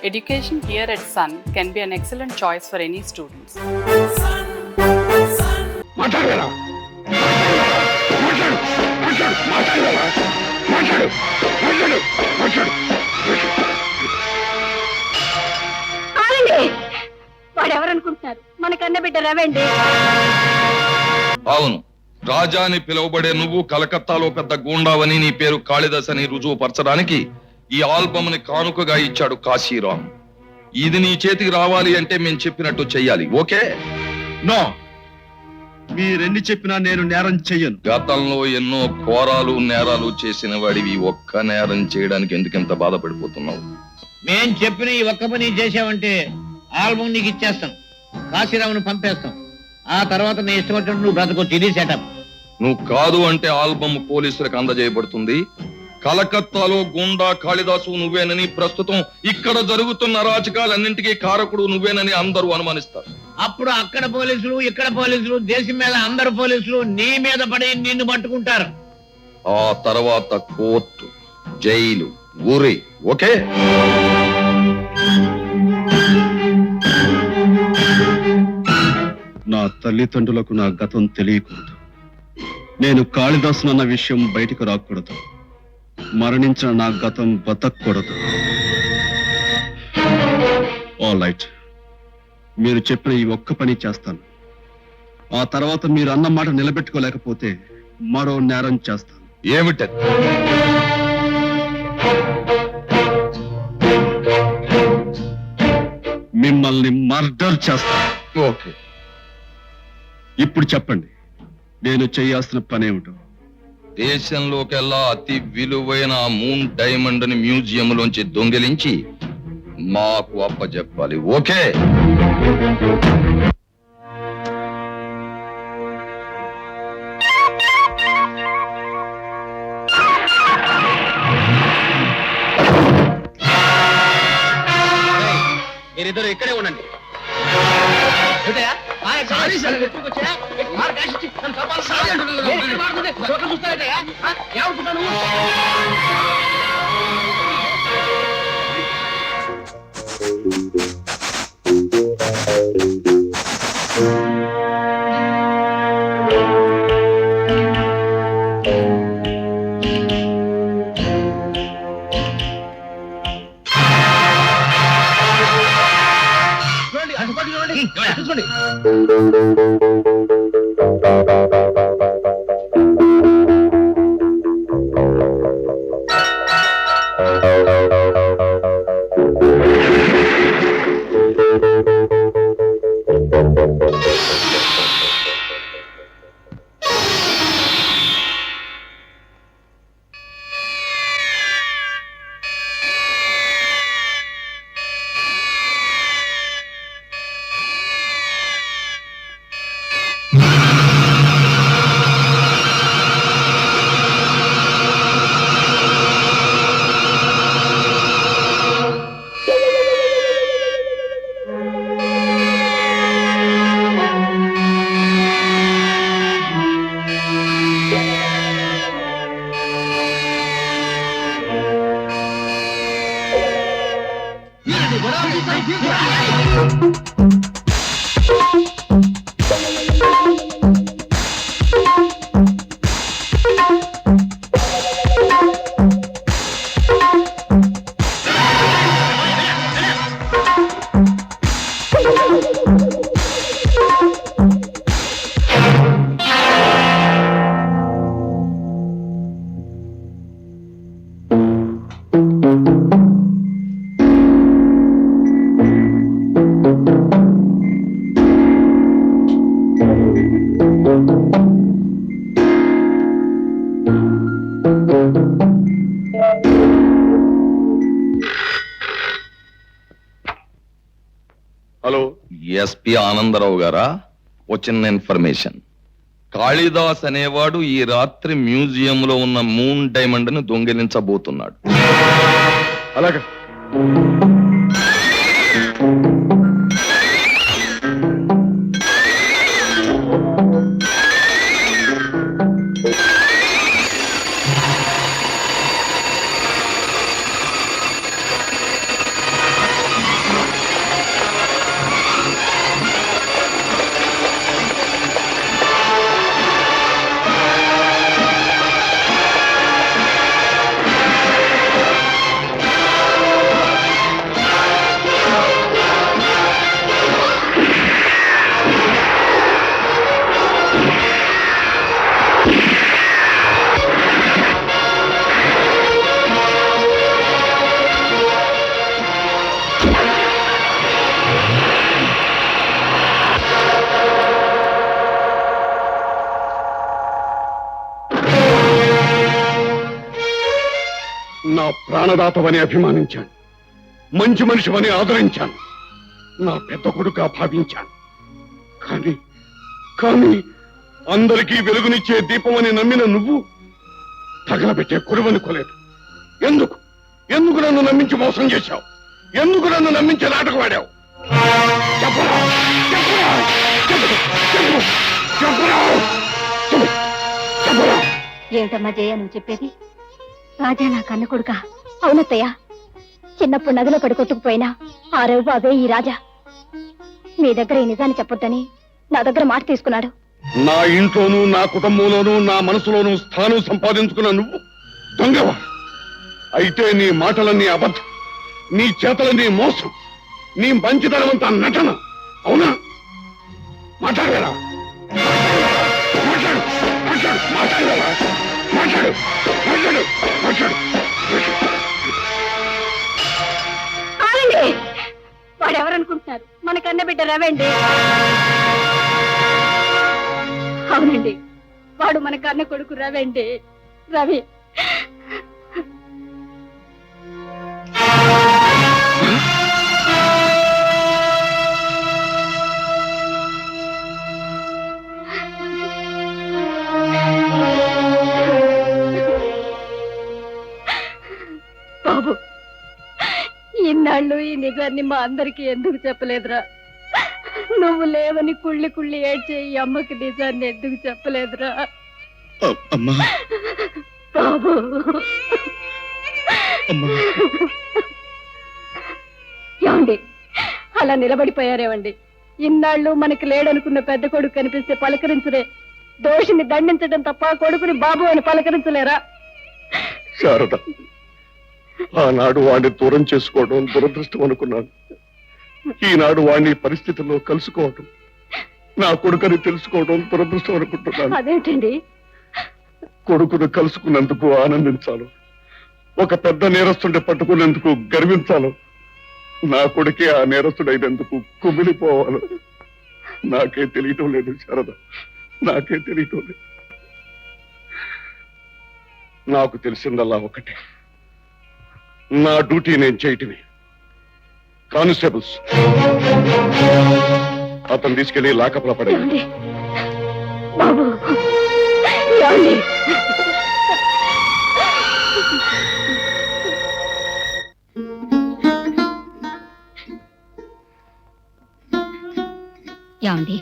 Education here at Sun can be an excellent choice for any students. వాడెవరనుకుంటున్నారు? మన కన్న బిడ్డ రవేండి. అవును, రాజా అని పిలువబడే నువ్వు కలకత్తాలో పెద్ద గూండావని, నీ పేరు కాళిదాస్ అని రుజువు పరచడానికి ఈ ఆల్బమ్ ని కానుకగా ఇచ్చాడు కాశీరాం. ఇది నీ చేతికి రావాలి అంటే మేము చెప్పినట్టు చెయ్యాలి. ఓకే? నో, మీరెన్ని చెప్పినా నేను నేరం చెయ్యను. గతంలో ఎన్నో ఘోరాలు నేరాలు చేసిన వాడివి ఒక్క నేరం చేయడానికి ఎందుకంత బాధపడిపోతున్నావు? మేం చెప్పిన ఈ ఒక్క పని చేసావంటే ఆల్బమ్ నీకు ఇచ్చేస్తాం, కాశీరావును పంపేస్తాం. ఆ తర్వాత నీ ఇష్టం వచ్చినట్టు నువ్వు బ్రతకొచ్చు. ఇది సెటప్. నువ్వు కాదు అంటే ఆల్బమ్ పోలీసులకు అందజేయబడుతుంది. కలకత్తాలో గుండా కాళిదాసు నువ్వేనని, ప్రస్తుతం ఇక్కడ జరుగుతున్న అరాచకాలన్నింటికీ కారకుడు నువ్వేనని అందరూ అనుమానిస్తారు. అప్పుడు అక్కడ పోలీసులు, ఇక్కడ పోలీసులు, దేశం మీద అందరు పోలీసులు నీ మీద పడి నిన్ను పట్టుకుంటారు. ఆ తర్వాత కోర్టు, జైలు, ఊరి. ఓకే? నా తల్లిదండ్రులకు నా గతం తెలియకూడదు. నేను కాళిదాసునన్న విషయం బయటకు రాకూడదు. మరణించిన నా గతం బతకూడదు. ఆల్ రైట్, మీరు చెప్పిన ఈ ఒక్క పని చేస్తాను. ఆ తర్వాత మీరు అన్న మాట నిలబెట్టుకోలేకపోతే మరో నేరం చేస్తాను. ఏమిటది? మిమ్మల్ని మర్డర్ చేస్తాను. ఓకే, ఇప్పుడు చెప్పండి, నేను చేయాల్సిన పనేమిటో. దేశంలోకెల్లా అతి విలువైన మూన్ డైమండ్ ని మ్యూజియం లోంచి దొంగిలించి మాకు అప్పచెప్పాలి. ఓకే? మీరిద్దరు ఇక్కడే ఉండండి. చూసుకోండి. హలో, ఎస్పీ ఆనందరావు గారా? వచ్చిన ఇన్ఫర్మేషన్, కాళిదాస్ అనేవాడు ఈ రాత్రి మ్యూజియంలో ఉన్న మూన్ డైమండ్ ను దొంగిలించబోతున్నాడు. అలాగే. ప్రాణదాతవని అభిమానించాను, మంచి మనిషివని ఆదరించాను, నా పెద్ద కొడుకుగా భావించాను. కానీ కానీ అందరికీ వెలుగునిచ్చే దీపమని నమ్మిన నువ్వు తగలబెట్టే కొలువనుకోలేదు. ఎందుకు ఎందుకు నన్ను నమ్మించి మోసం చేశావు? ఎందుకు నన్ను నమ్మించి నాటకవాడావు? చెప్పరా చెప్పరా చెప్పు చెప్పు చెప్పరా చెప్పు చెప్పరా. ఏమిటమ్మా జయ నువ్వు చెప్పేది? రాజా నా కన్న కొడుక? అవునత్తయ్య, చిన్నప్పుడు నదిలో పడి కొట్టుకుపోయినా ఆ రవి బాబే ఈ రాజా. మీ దగ్గర ఈ నిజాన్ని చెప్పొద్దని నా దగ్గర మాట తీసుకున్నాడు. నా ఇంట్లోనూ నా కుటుంబంలోనూ నా మనసులోనూ స్థానం సంపాదించుకున్న నువ్వు దొంగవా? అయితే నీ మాటలన్నీ అబద్ధం, నీ చేతలన్నీ మోసం, నీ మంచితనమంతా నటన, అవునా? మాట్లాడరా మాట్లాడు మాట్లాడు మాట్లాడరా మాట్లాడు మాట్లాడు మాట్లాడు. వాడెవరనుకుంటున్నారు? మన కన్న బిడ్డ రవండి. అవునండి, వాడు మన కన్న కొడుకు రవండి. రవి బాబు, ఇన్నాళ్ళు ఈ నిజాన్ని మా అందరికి ఎందుకు చెప్పలేదురా? నువ్వు లేవని కుళ్ళి కుళ్ళి ఏడ్చే ఈ అమ్మకి నిజాన్ని ఎందుకు చెప్పలేదురా అమ్మా బాబు? ఏమండి అలా నిలబడిపోయారేవండి? ఇన్నాళ్ళు మనకి లేడనుకున్న పెద్ద కొడుకు కనిపిస్తే పలకరించరే, దోషిని దండించడం తప్ప కొడుకుని బాబు అని పలకరించలేరా? శారద, ఆనాడు వాడిని దూరం చేసుకోవడం దురదృష్టం అనుకున్నాను. ఈనాడు వాడిని పరిస్థితుల్లో కలుసుకోవడం, నా కొడుకుని తెలుసుకోవడం దురదృష్టం అనుకుంటున్నాను. అదేంటండి? కొడుకును కలుసుకున్నందుకు ఆనందించాలి, ఒక పెద్ద నేరస్తుడిని పట్టుకునేందుకు గర్వించాలి, నా కొడుకే ఆ నేరస్తుడైనందుకు కుమిలిపోవాలి. నాకే తెలియటం లేదు శారద, నాకే తెలియటం లేదు. నాకు తెలిసిందల్లా ఒకటే, నా డ్యూటీ నేను చేయటమే. కానిస్టేబుల్స్, అతను తీసుకెళ్లి లాకప్లో పడేయండి. ఏమండి? బాబు, ఏమండి? ఏమండి,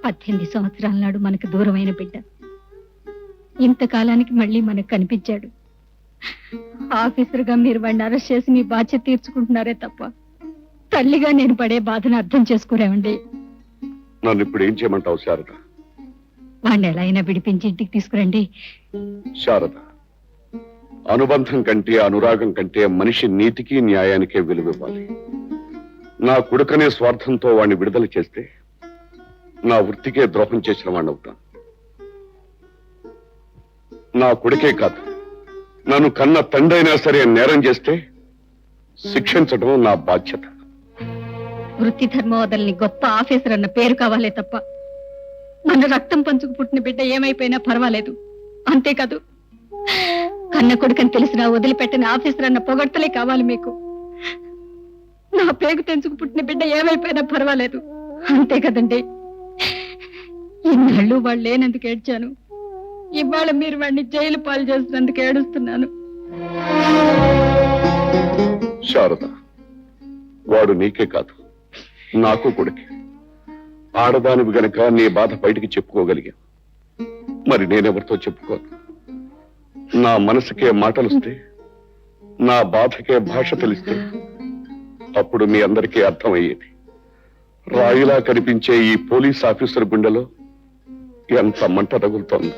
18 సంవత్సరాల నాడు మనకు దూరమైన బిడ్డ ఇంతకాలానికి మళ్ళీ మనకు కనిపించాడు. ఆఫీసర్గా మీరు వాడిని అరెస్ట్ చేసి మీ బాధ్యత తీర్చుకుంటున్నారే తప్ప తల్లిగా నేను పడే బాధను అర్థం చేసుకోరేమండి. నన్ను ఇప్పుడు ఏం చేయమంటావు శారద? వాడిని ఎలా అయినా విడిపించి ఇంటికి తీసుకురండి. శారద, అనుబంధం కంటే అనురాగం కంటే మనిషి నీతికి న్యాయానికే విలువివ్వాలి. నా కొడుకనే స్వార్థంతో వాడిని విడుదల చేస్తే నా వృత్తికే ద్రోహం చేసిన వాడిని అవుతాను. నా కొడుకే కాదు, నన్ను కన్న తండ్రైనా సరే నేరం చేస్తే శిక్షించడం నా బాధ్యత. వృత్తి ధర్మవదల్ని గొప్ప ఆఫీసర్ అన్న పేరు కావాలే తప్ప మన రక్తం పంచుకు పుట్టిన బిడ్డ ఏమైపోయినా పర్వాలేదు, అంతేకాదు కన్న కొడుకని తెలిసినా వదిలిపెట్టని ఆఫీసర్ అన్న పొగడ్తలే కావాలి మీకు. నా పేగు తెంచుకు పుట్టిన బిడ్డ ఏమైపోయినా పర్వాలేదు, అంతే కదండి. ఇన్నాళ్ళు వాళ్ళు లేనందుకు ఏడ్చాను, ఇవాళ మీరు వాడిని జైలు పాలు చేసినందుకు ఏడుస్తున్నాను. శారద, వాడు నీకే కాదు నాకు కొడుకే. ఆడదానివి గనక నీ బాధ బయటికి చెప్పుకోగలిగా, మరి నేనెవరితో చెప్పుకోను. నా మనసుకే మాటలుస్తే, నా బాధకే భాష తెలిస్తే అప్పుడు మీ అందరికీ అర్థమయ్యేది. రాయిలా కనిపించే ఈ పోలీస్ ఆఫీసర్ గుండెలో ఎంత మంట తగులుతోంది.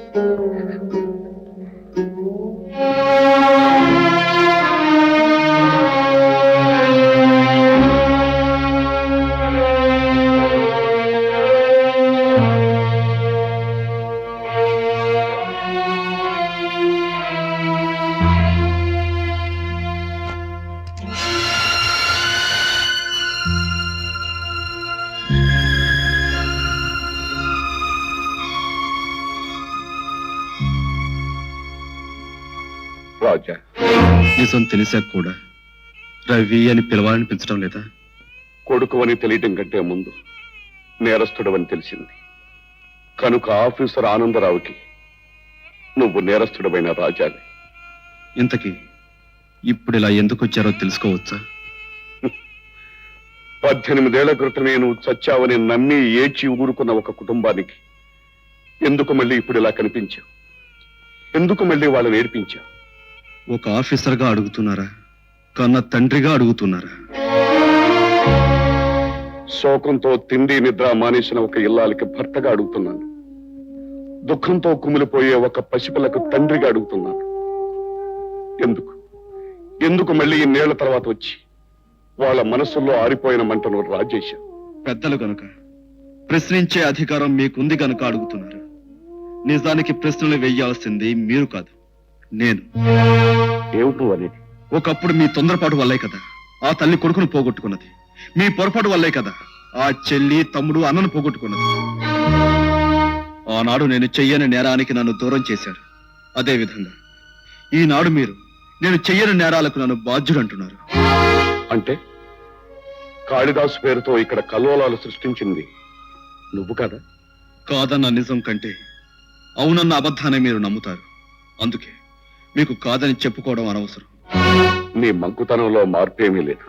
రాజా. నిజం తెలిసాక కూడా రవి అని పిలవాలనిపించడం లేదా? కొడుకు అని తెలియటం కంటే ముందు నేరస్తుడవని తెలిసింది కనుక ఆఫీసర్ ఆనందరావుకి నువ్వు నేరస్తుడమైన రాజాని. ఇంతకీ ఇప్పుడు ఇలా ఎందుకు వచ్చారో తెలుసుకోవచ్చా? 18 ఏళ్ల క్రితమే నువ్వు చచ్చావని నమ్మి ఏడ్చి ఊరుకున్న ఒక కుటుంబానికి ఎందుకు మళ్ళీ ఇప్పుడు ఇలా కనిపించావు? ఎందుకు మళ్ళీ వాళ్ళని ఏడిపించావు? ఒక ఆఫీసర్గా అడుగుతున్నారా, కన్న తండ్రిగా అడుగుతున్నారా? శోకంతో తిండి నిద్ర మానేసిన ఒక ఇల్లాలకి భర్తగా అడుగుతున్నాను. దుఃఖంతో కుమిలిపోయే ఒక పసిపిల్లకు తండ్రిగా అడుగుతున్నాను. ఎందుకు ఎందుకు మళ్ళీ ఇన్నేళ్ల తర్వాత వచ్చి వాళ్ళ మనసుల్లో ఆరిపోయిన మంటను రాజేశావు? పెద్దలు గనుక, ప్రశ్నించే అధికారం మీకుంది గనుక అడుగుతున్నారు. నిజానికి ప్రశ్నలు వెయ్యాల్సింది మీరు కాదు, నేను. ఏమిటో అనేది? ఒకప్పుడు మీ తొందరపాటు వల్లే కదా ఆ తల్లి కొడుకును పోగొట్టుకున్నది. మీ పొరపాటు వల్లే కదా ఆ చెల్లి తమ్ముడు అన్నను పోగొట్టుకున్నది. ఆనాడు నేను చెయ్యని నేరానికి నన్ను దూరం చేశారు. అదే విధంగా ఈనాడు మీరు నేను చెయ్యని నేరాలకు నన్ను బాధ్యుడు అంటున్నారు. అంటే కాళిదాసు పేరుతో ఇక్కడ కల్లోలాలు సృష్టించింది నువ్వు కదా? కాదన్న నిజం కంటే అవునన్న అబద్ధాన్ని మీరు నమ్ముతారు. అందుకే మీకు కాదని చెప్పుకోవడం అనవసరం. నీ మంకుతనంలో మార్పేమీ లేదు.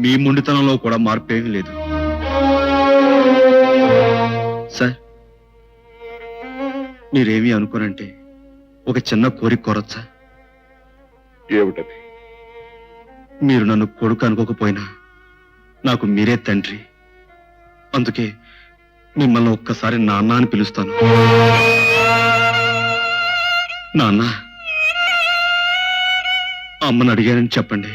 మీ మొండితనంలో కూడా మార్పేమీ లేదు. సార్, మీరేమీ అనుకోనంటే ఒక చిన్న కోరిక కోరొచ్చా? ఏమిటది? మీరు నన్ను కొడుకు అనుకోకపోయినా నాకు మీరే తండ్రి. అందుకే మిమ్మల్ని ఒక్కసారి నాన్న అని పిలుస్తాను. నాన్న, అమ్మని అడిగానని చెప్పండి.